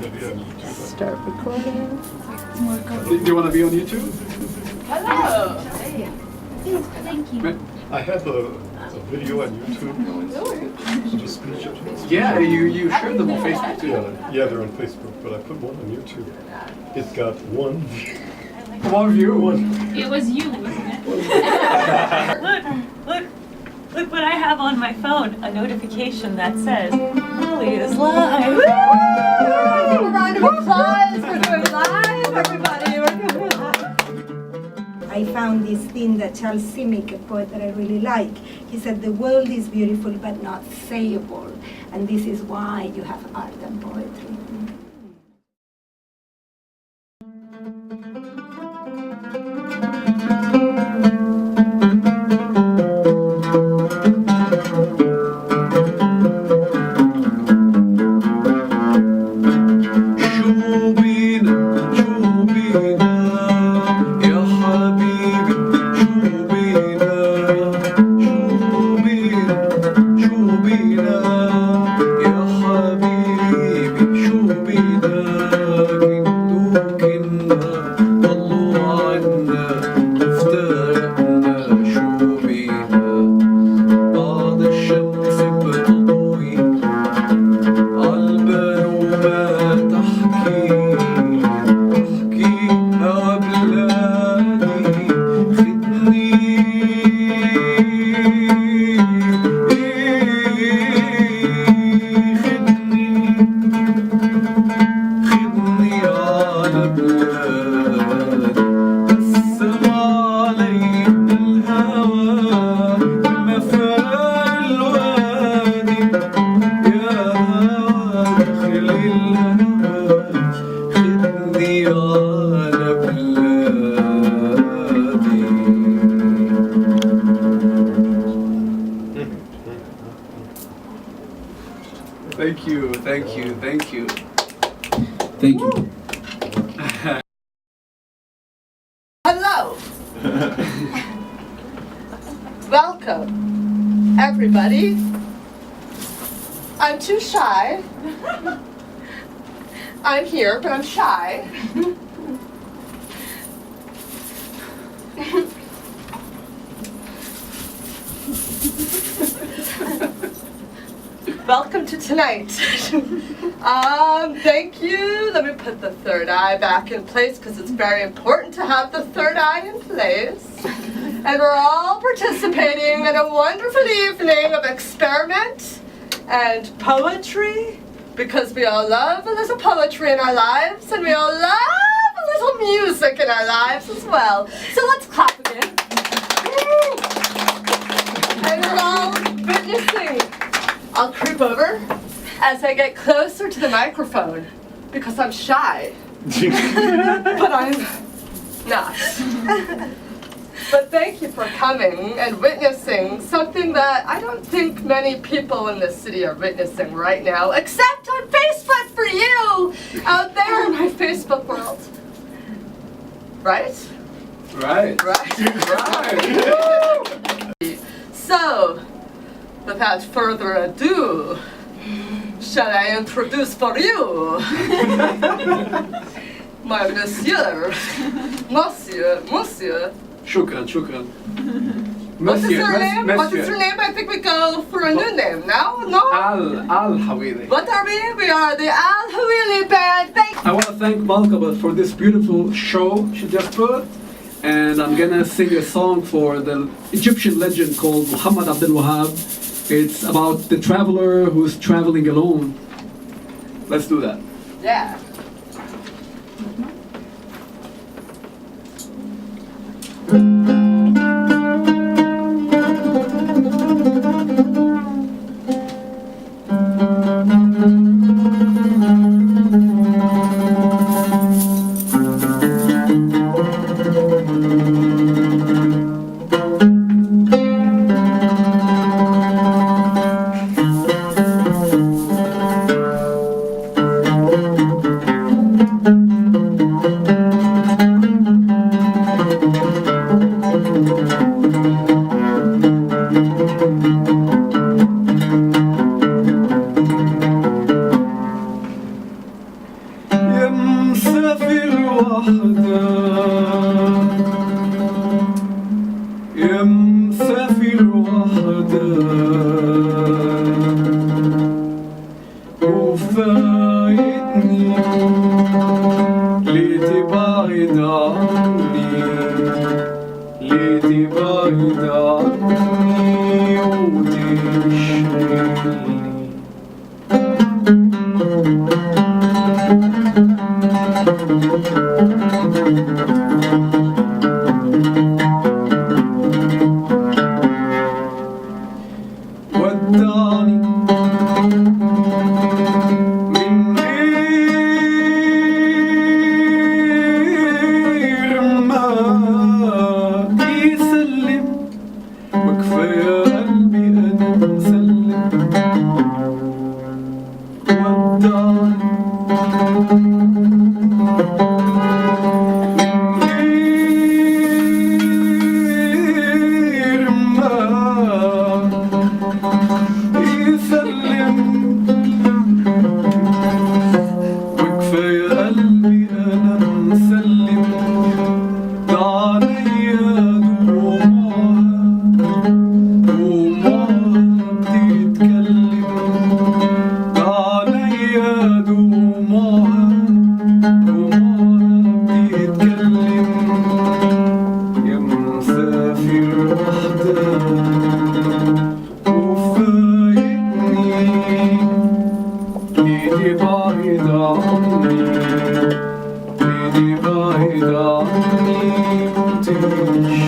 Start recording. Do you want to be on YouTube? Hello. Thank you. I have a video on YouTube. Just speech of it. Yeah, you shared them on Facebook too. Yeah, they're on Facebook, but I put one on YouTube. It's got one view. It was you, wasn't it? Look what I have on my phone. A notification that says, Holly is live. Woo! A round of applause for doing live, everybody. We're doing live. I found this thing that Charles Simic, a poet that I really like, he said, the world is beautiful but not sayable. And this is why you have art and poetry. Thank you. Thank you. Hello. Welcome, everybody. I'm too shy. I'm here, but I'm shy. Welcome to tonight. Thank you. Let me put the third eye back in place because it's very important to have the third eye in place. And we're all participating in a wonderful evening of experiment and poetry because we all love a little poetry in our lives and we all love a little music in our lives as well. So let's clap again. And we're all witnessing. I'll creep over as I get closer to the microphone because I'm shy. But I'm not. But thank you for coming and witnessing something that I don't think many people in this city are witnessing right now, except on Facebook for you out there in my Facebook world. Right? Right. So, without further ado, shall I introduce for you my monsieur. Shukran. What's his name? What's his name? I think we go for a new name now, no? Al Hawili. What are we? We are the Al Hawili Band. I want to thank Malka for this beautiful show she just put. And I'm gonna sing a song for the Egyptian legend called Muhammad Abdul Wahab. It's about the traveler who's traveling alone. Let's do that. Yeah. مسافر وحدك يا مسافر وحدك وفايتني ليه تبعد عني ليه تبعد عني وتشغلني ودعني من غير ما يسلم وكفاية قلبي أنا مسلم ودعني ليه تبعد عني وتشغلني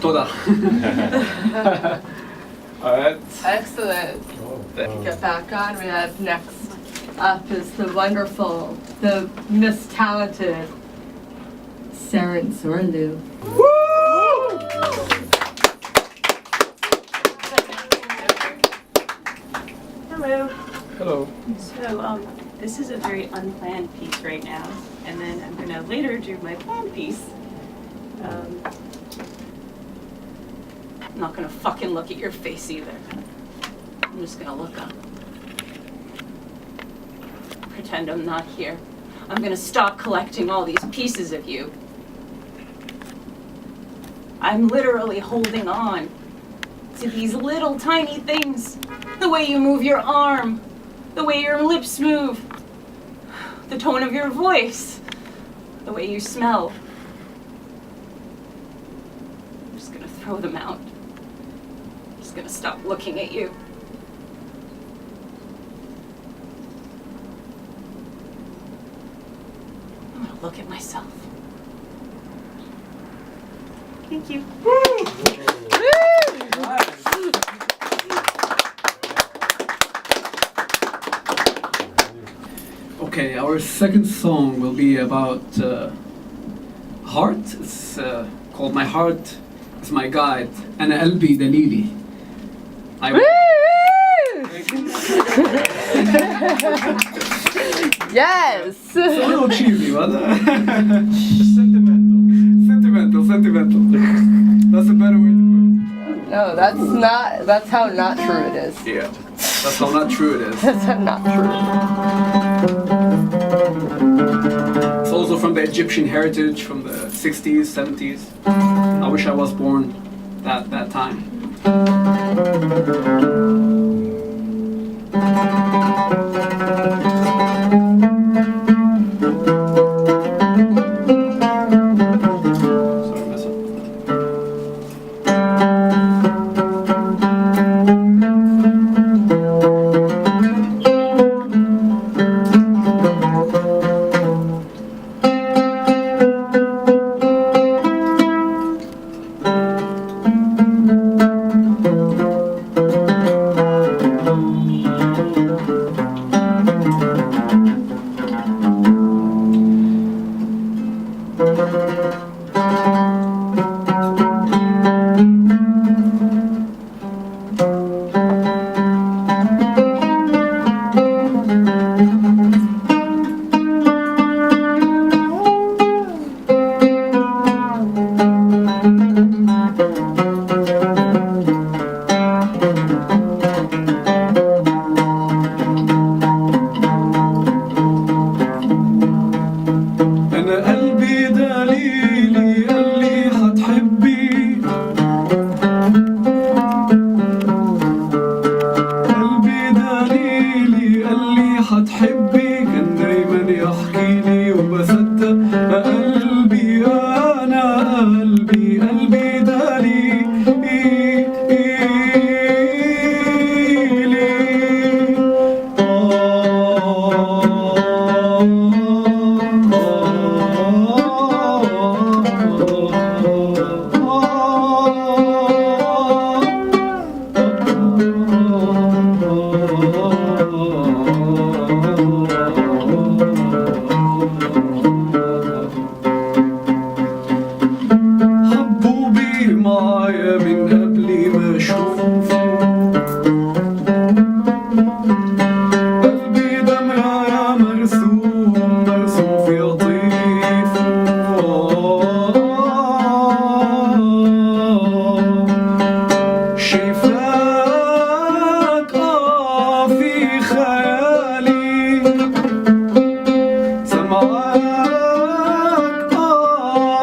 Toda. Alright. Excellent. Get back on. We have next up is the wonderful, the Miss Talented, Ceren Zorlu. Hello. Hello. So, this is a very unplanned piece right now, and then I'm gonna later do my planned piece. I'm not gonna fucking look at your face either. I'm just gonna look up. Pretend I'm not here. I'm gonna stop collecting all these pieces of you. I'm literally holding on to these little tiny things. The way you move your arm, the way your lips move, the tone of your voice, the way you smell. I'm just gonna throw them out. I'm just gonna stop looking at you. I'm gonna look at myself. Thank you. Okay, our second song will be about heart. It's called My Heart is My Guide. أنا قلبي دليلي. Yes. It's a little cheesy, but sentimental. That's a better way to put it. No, that's not. That's how not true it is. Yeah, that's how not true it is. That's how not true. It's also from the Egyptian heritage from the 60s, 70s. I wish I was born that time. Sorry, mess up.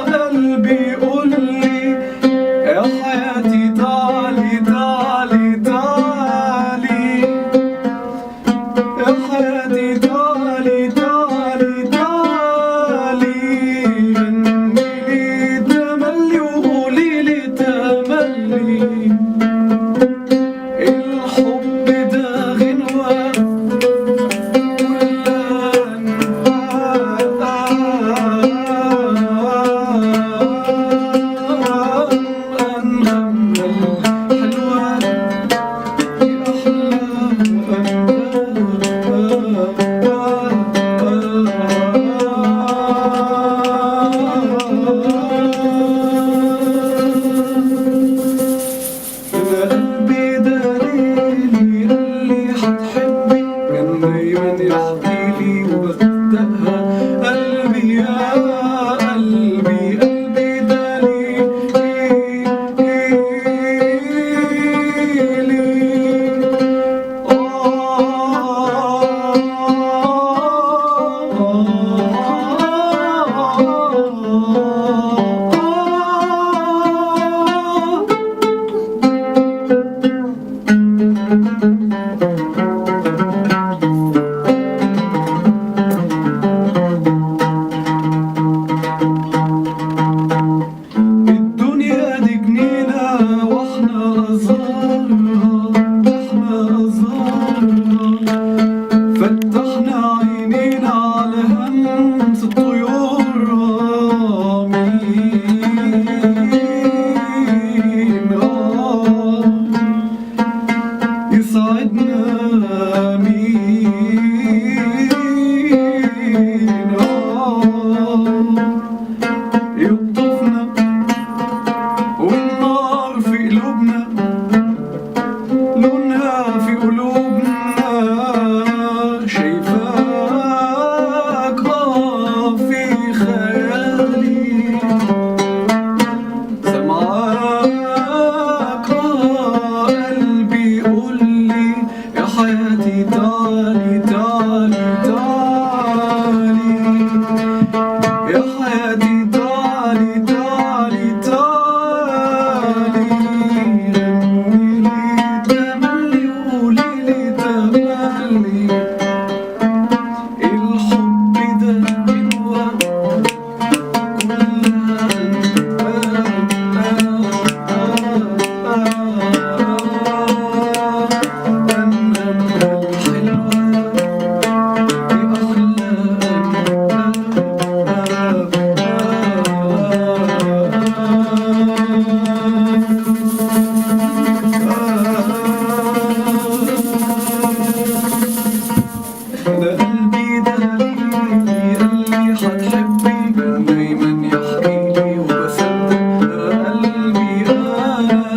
قلبي قولي يا حياتي تعال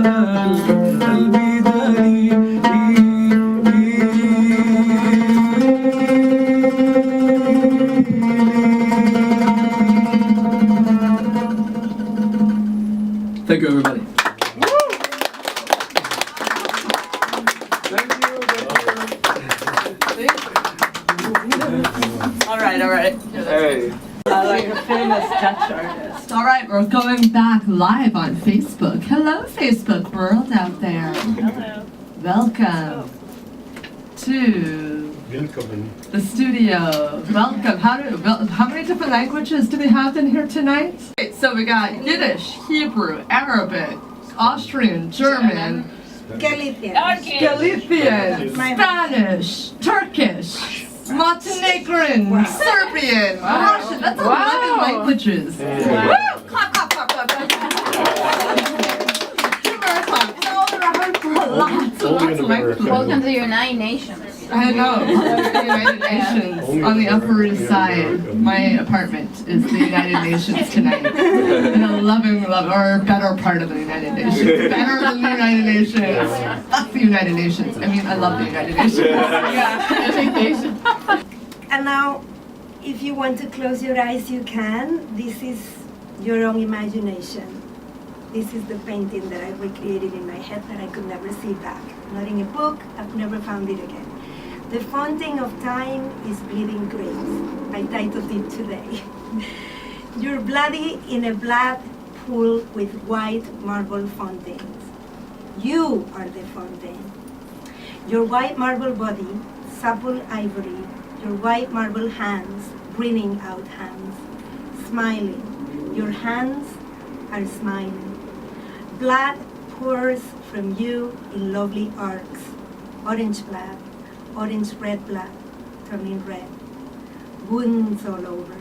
Thank you, everybody. All right. Hey. Like a famous Dutch artist. All right, we're going back live on Facebook. Hello, Facebook world out there. Hello. Welcome to Willkommen. the studio. Welcome. How many different languages do we have in here tonight? Okay, so we got Yiddish, Hebrew, Arabic, Austrian, German, Galician. Galician, Spanish, Turkish, Montenegrin, Serbian, Russian. That's 11 languages. Woo! Clap, clap, clap, clap, clap. Give her a clap. Lots of languages. Welcome to the United Nations. I know. The United Nations on the Upper East Side. My apartment is the United Nations tonight. In a loving, or better part of the United Nations. Better than the United Nations. Fuck the United Nations. I mean, I love the United Nations. And now, if you want to close your eyes, you can. This is your own imagination. This is the painting that I recreated in my head that I could never see back. Not in a book, I've never found it again. The fountain of time is bleeding grapes. I titled it today. You're bloody in a black pool with white marble fountains. You are the fountain. Your white marble body, supple ivory, your white marble hands, grinning out hands, smiling. Your hands are smiling. Blood pours from you in lovely arcs. Orange blood, orange-red blood, turning red. Wounds all over.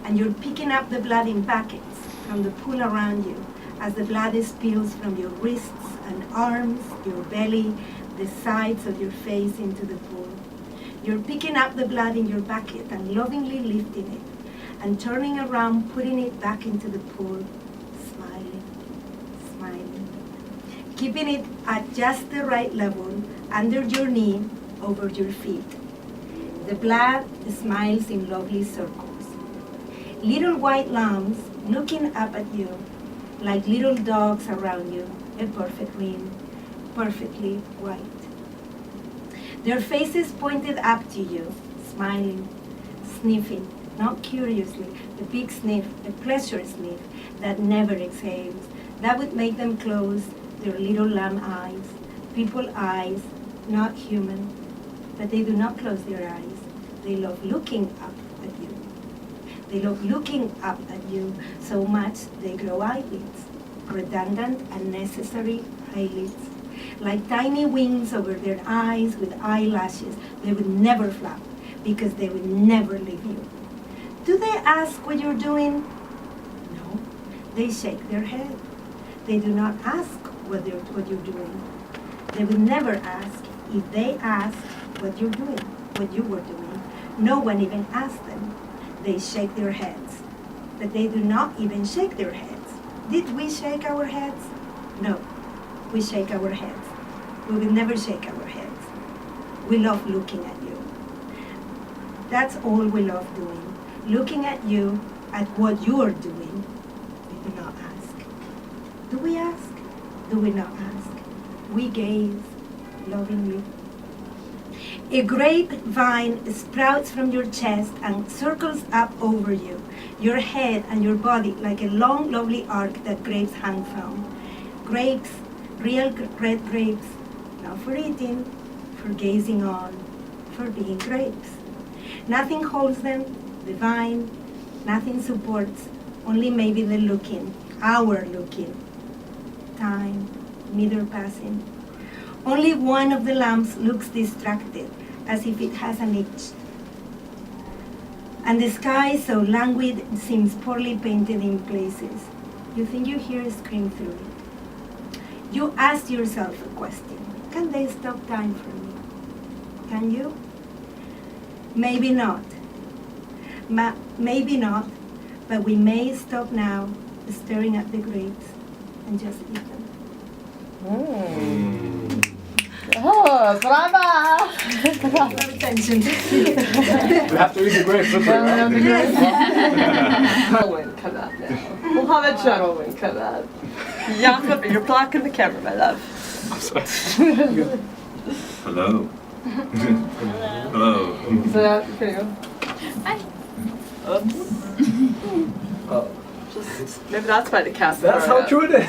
And you're picking up the blood in buckets from the pool around you as the blood spills from your wrists and arms, your belly, the sides of your face into the pool. You're picking up the blood in your bucket and lovingly lifting it and turning around, putting it back into the pool, smiling, smiling. Keeping it at just the right level, under your knee, over your feet. The blood smiles in lovely circles. Little white lambs looking up at you, like little dogs around you, a perfect ring, perfectly white. Their faces pointed up to you, smiling, sniffing, not curiously, a big sniff, a pleasure sniff that never exhales. That would make them close their little lamb eyes, people eyes, not human, but they do not close their eyes. They love looking up at you. They love looking up at you so much they grow eyelids, redundant, unnecessary eyelids. Like tiny wings over their eyes with eyelashes, they would never flap because they would never leave you. Do they ask what you're doing? No, they shake their head. They do not ask what you're doing. They would never ask. If they asked what you're doing, what you were doing, no one even asked them. They shake their heads, but they do not even shake their heads. Did we shake our heads? No, we shake our heads. We will never shake our heads. We love looking at you. That's all we love doing. Looking at you, at what you are doing. We do not ask. Do we ask? Do we not ask? We gaze lovingly. A grapevine sprouts from your chest and circles up over you, your head and your body like a long, lovely arc that grapes hang from. Grapes, real red grapes, not for eating, for gazing on, for being grapes. Nothing holds them, the vine, nothing supports, only maybe the looking, our looking. Time, neither passing. Only one of the lamps looks distracted, as if it has an itch. And the sky, so languid, seems poorly painted in places. You think you hear a scream through it. You ask yourself a question. Can they stop time for me? Can you? Maybe not. Maybe not, but we may stop now, staring at the grapes, and just eat them. Oh, brava! Attention. You have to read the grapes. That's right. Gentleman, come out now. We'll have a gentleman come out. Yakov, you're blocking the camera, my love. Hello. Hello. So that for you. Oops. Just, maybe that's why the cat. That's how true it is.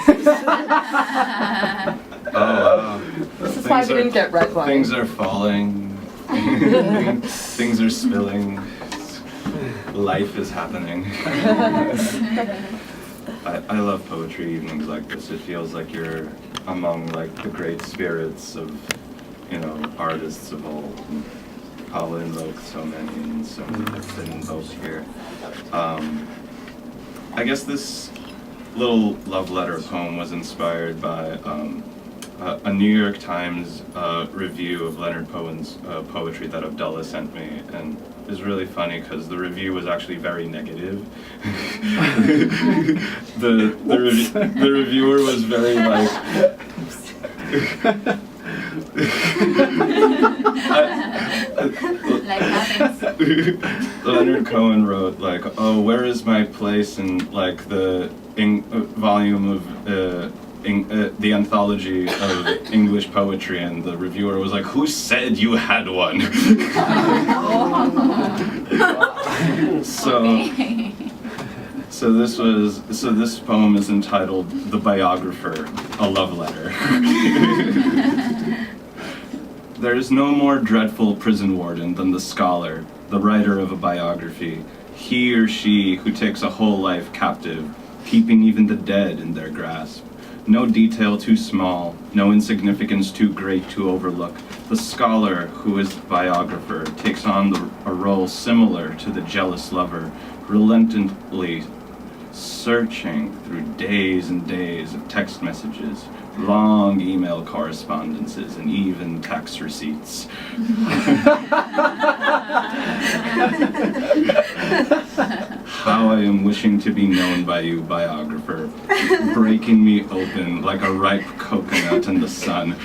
Oh wow. This is why we didn't get red wine. Things are falling. Things are spilling. Life is happening. I love poetry evenings like this. It feels like you're among like the great spirits of, artists of old. And Paula invoked so many, and so many have been invoked here. I guess this little love letter poem was inspired by a New York Times review of Leonard Cohen's poetry that Abdullah sent me, and it was really funny because the review was actually very negative. the reviewer was very like. Leonard Cohen wrote like, "Oh, where is my place in like the volume of the anthology of English poetry?" And the reviewer was like, "Who said you had one?" So this poem is entitled "The Biographer: A Love Letter." There is no more dreadful prison warden than the scholar, the writer of a biography, he or she who takes a whole life captive, keeping even the dead in their grasp. No detail too small, no insignificance too great to overlook. The scholar who is the biographer takes on a role similar to the jealous lover, relentlessly searching through days and days of text messages, long email correspondences, and even tax receipts. How I am wishing to be known by you, biographer, breaking me open like a ripe coconut in the sun,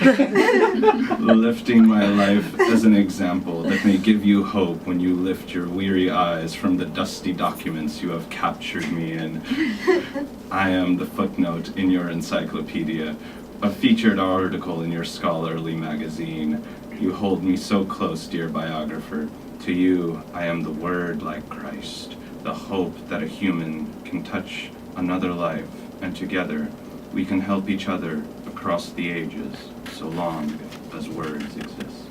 lifting my life as an example that may give you hope when you lift your weary eyes from the dusty documents you have captured me in. I am the footnote in your encyclopedia, a featured article in your scholarly magazine. You hold me so close, dear biographer. To you, I am the word like Christ, the hope that a human can touch another life, and together we can help each other across the ages, so long as words exist.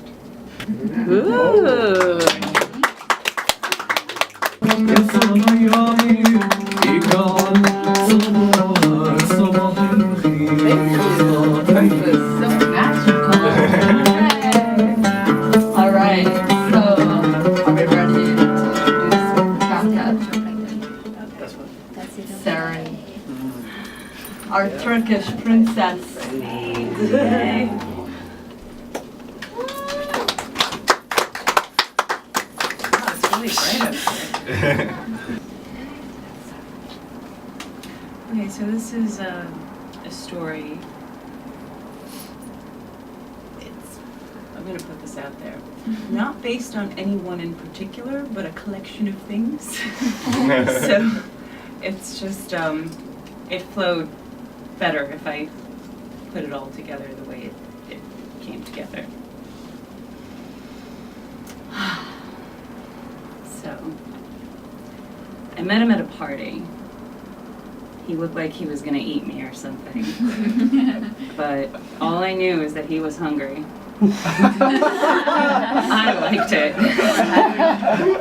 Ooh. All right, so are we ready to do this podcast? Ceren, our Turkish princess. Today. Okay, so this is a story. I'm going to put this out there. Not based on anyone in particular, but a collection of things. So it's just, it flowed better if I put it all together the way it came together. So, I met him at a party. He looked like he was gonna eat me or something. But all I knew is that he was hungry. I liked it.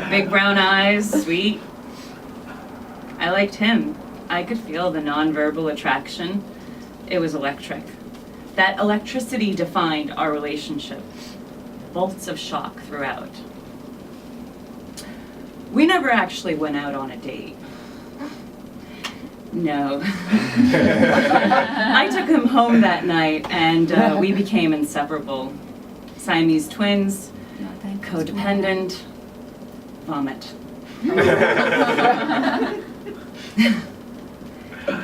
Big brown eyes, sweet. I liked him. I could feel the nonverbal attraction. It was electric. That electricity defined our relationship. Bolts of shock throughout. We never actually went out on a date. No. I took him home that night and we became inseparable. Siamese twins, codependent, vomit.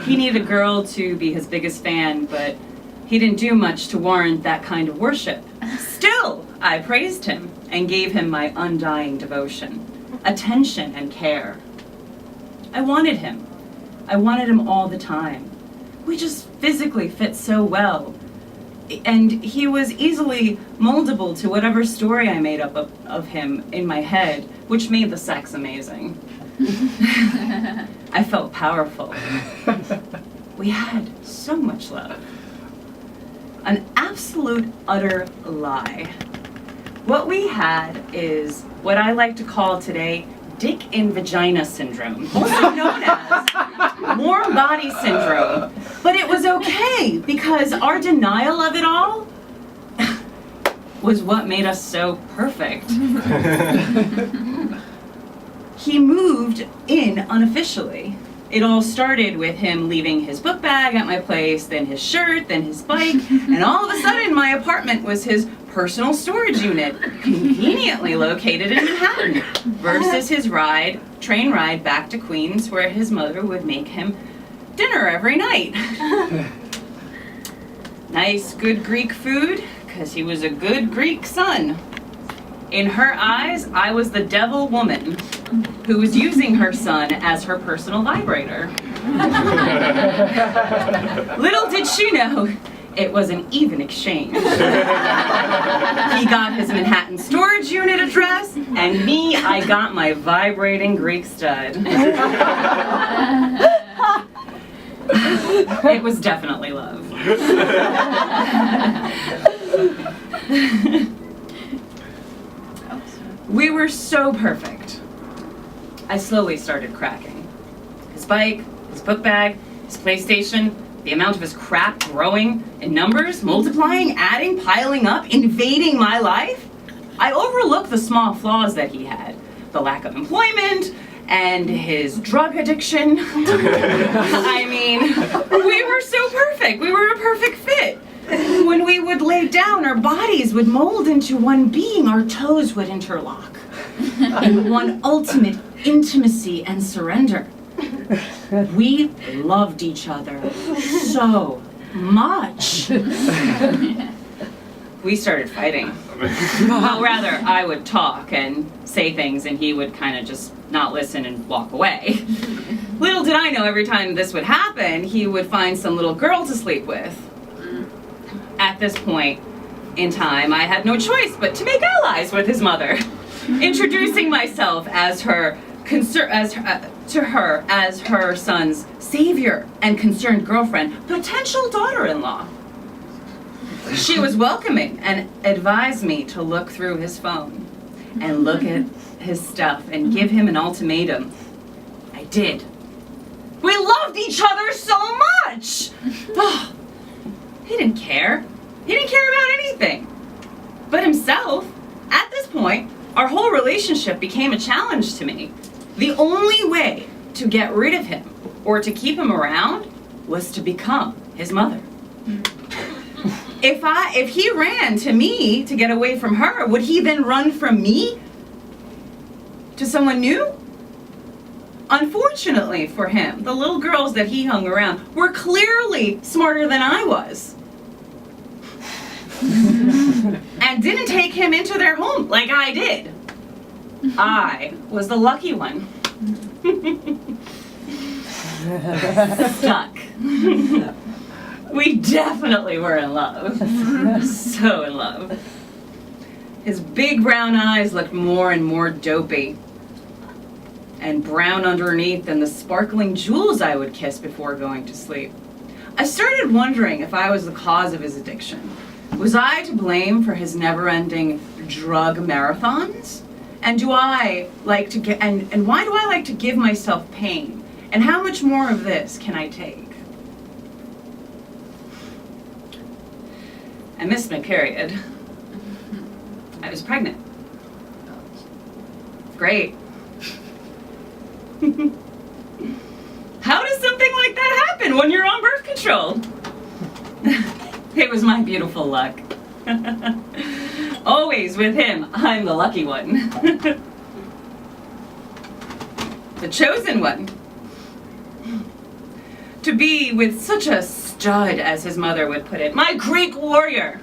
He needed a girl to be his biggest fan, but He didn't do much to warrant that kind of worship. Still, I praised him and gave him my undying devotion, attention and care. I wanted him. I wanted him all the time. We just physically fit so well. And he was easily moldable to whatever story I made up of him in my head, which made the sex amazing. I felt powerful. We had so much love. An absolute, utter lie. What we had is what I like to call today dick in vagina syndrome, also known as warm body syndrome. But it was okay because our denial of it all was what made us so perfect. He moved in unofficially. It all started with him leaving his book bag at my place, then his shirt, then his bike, and all of a sudden my apartment was his personal storage unit, conveniently located in Manhattan, versus his train ride back to Queens, where his mother would make him dinner every night. Nice, good Greek food, because he was a good Greek son. In her eyes, I was the devil woman who was using her son as her personal vibrator. Little did she know, it was an even exchange. He got his Manhattan storage unit address, and me, I got my vibrating Greek stud. It was definitely love. We were so perfect. I slowly started cracking. His bike, his book bag, his PlayStation, the amount of his crap growing in numbers, multiplying, adding, piling up, invading my life. I overlooked the small flaws that he had. The lack of employment and his drug addiction. I mean, we were so perfect. We were a perfect fit. When we would lay down, our bodies would mold into one being. Our toes would interlock in one ultimate intimacy and surrender. We loved each other so much. We started fighting. Well, rather, I would talk and say things, and he would kind of just not listen and walk away. Little did I know, every time this would happen, he would find some little girl to sleep with. At this point in time, I had no choice but to make allies with his mother, introducing myself as her son's savior and concerned girlfriend, potential daughter-in-law. She was welcoming and advised me to look through his phone and look at his stuff and give him an ultimatum. I did. We loved each other so much! Oh, he didn't care. He didn't care about anything but himself. At this point, our whole relationship became a challenge to me. The only way to get rid of him or to keep him around was to become his mother. If he ran to me to get away from her, would he then run from me to someone new? Unfortunately for him, the little girls that he hung around were clearly smarter than I was. And didn't take him into their home like I did. I was the lucky one. Stuck. We definitely were in love. So in love. His big brown eyes looked more and more dopey and brown underneath than the sparkling jewels I would kiss before going to sleep. I started wondering if I was the cause of his addiction. Was I to blame for his never-ending drug marathons? And do I like to get and why do I like to give myself pain? And how much more of this can I take? I missed my period. I was pregnant. Great. How does something like that happen when you're on birth control? It was my beautiful luck. Always with him, I'm the lucky one. The chosen one. To be with such a stud, as his mother would put it. My Greek warrior.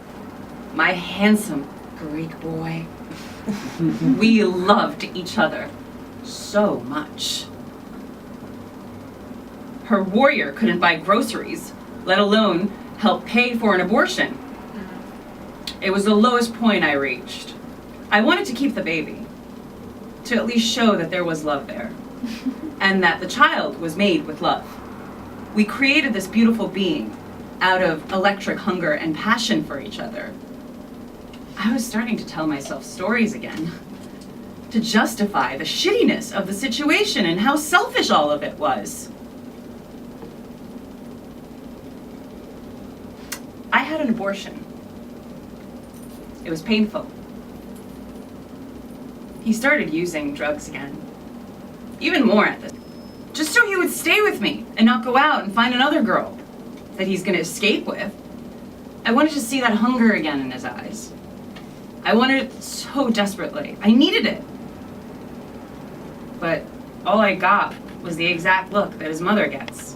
My handsome Greek boy. We loved each other so much. Her warrior couldn't buy groceries, let alone help pay for an abortion. It was the lowest point I reached. I wanted to keep the baby, to at least show that there was love there, and that the child was made with love. We created this beautiful being out of electric hunger and passion for each other. I was starting to tell myself stories again, to justify the shittiness of the situation and how selfish all of it was. I had an abortion. It was painful. He started using drugs again. Even more at this. Just so he would stay with me and not go out and find another girl that he's gonna escape with. I wanted to see that hunger again in his eyes. I wanted it so desperately. I needed it. But all I got was the exact look that his mother gets.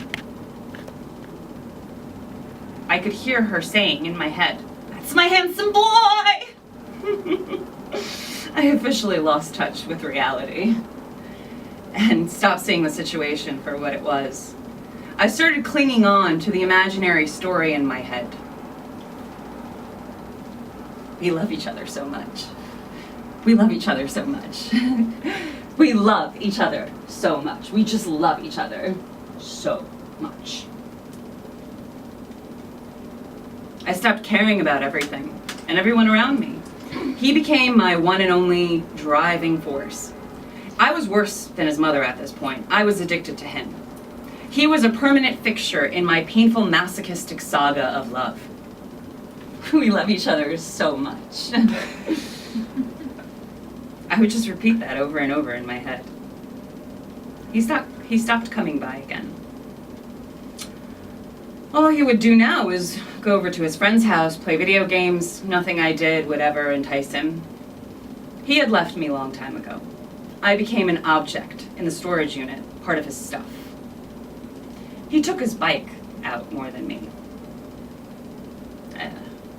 I could hear her saying in my head, "That's my handsome boy!" I officially lost touch with reality and stopped seeing the situation for what it was. I started clinging on to the imaginary story in my head. We love each other so much. We love each other so much. We love each other so much. We just love each other so much. I stopped caring about everything and everyone around me. He became my one and only driving force. I was worse than his mother at this point. I was addicted to him. He was a permanent fixture in my painful masochistic saga of love. We love each other so much. I would just repeat that over and over in my head. He stopped coming by again. All he would do now was go over to his friend's house, play video games. Nothing I did would ever entice him. He had left me a long time ago. I became an object in the storage unit, part of his stuff. He took his bike out more than me.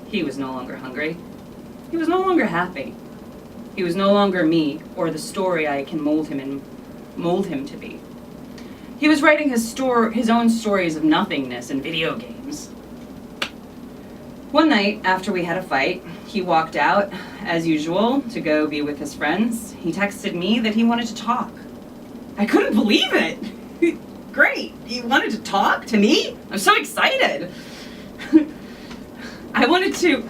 He was no longer hungry. He was no longer happy. He was no longer me or the story I can mold him to be. He was writing his own stories of nothingness in video games. One night, after we had a fight, he walked out, as usual, to go be with his friends. He texted me that he wanted to talk. I couldn't believe it! Great! He wanted to talk to me? I'm so excited! I wanted to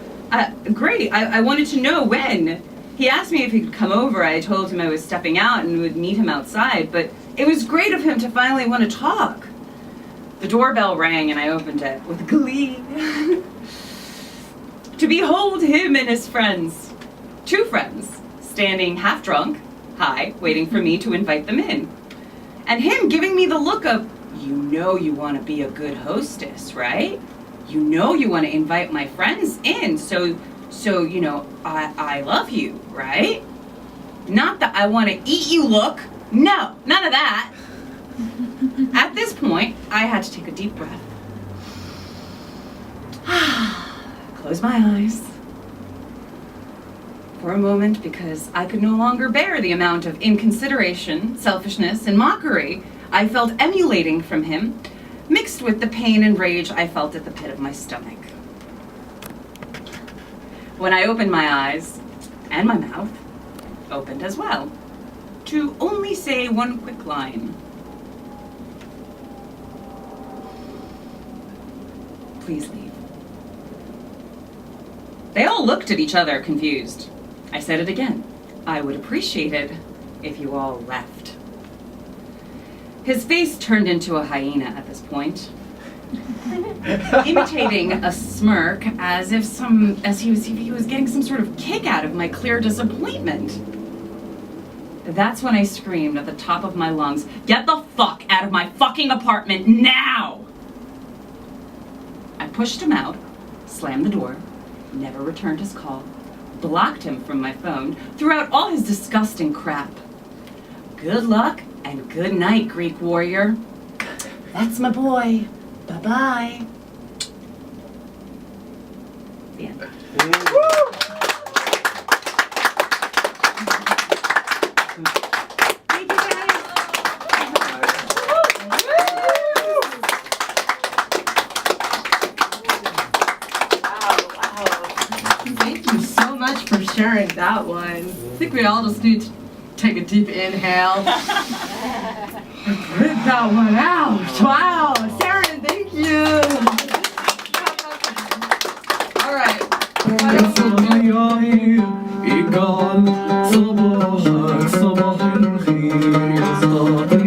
know when. He asked me if he could come over. I told him I was stepping out and would meet him outside, but it was great of him to finally want to talk. The doorbell rang and I opened it with glee. To behold him and his friends, 2 friends, standing half drunk, high, waiting for me to invite them in. And him giving me the look of, you know you want to be a good hostess, right? You know you want to invite my friends in, so you know, I love you, right? Not that I want to eat you look. No, none of that. At this point, I had to take a deep breath. Close my eyes for a moment because I could no longer bear the amount of inconsideration, selfishness, and mockery I felt emulating from him, mixed with the pain and rage I felt at the pit of my stomach. When I opened my eyes, and my mouth opened as well, to only say one quick line. Please leave. They all looked at each other, confused. I said it again. I would appreciate it if you all left. His face turned into a hyena at this point, imitating a smirk as if he was getting some sort of kick out of my clear disappointment. That's when I screamed at the top of my lungs, "Get the fuck out of my fucking apartment now!" I pushed him out, slammed the door, never returned his call, blocked him from my phone, threw out all his disgusting crap. Good luck and good night, Greek warrior. That's my boy. Bye-bye. the end. Thank you, guys. Thank you so much for sharing that one. I think we all just need to take a deep inhale and breathe that one out. Wow, Ceren, thank you. All right. صباح الخير يا صباح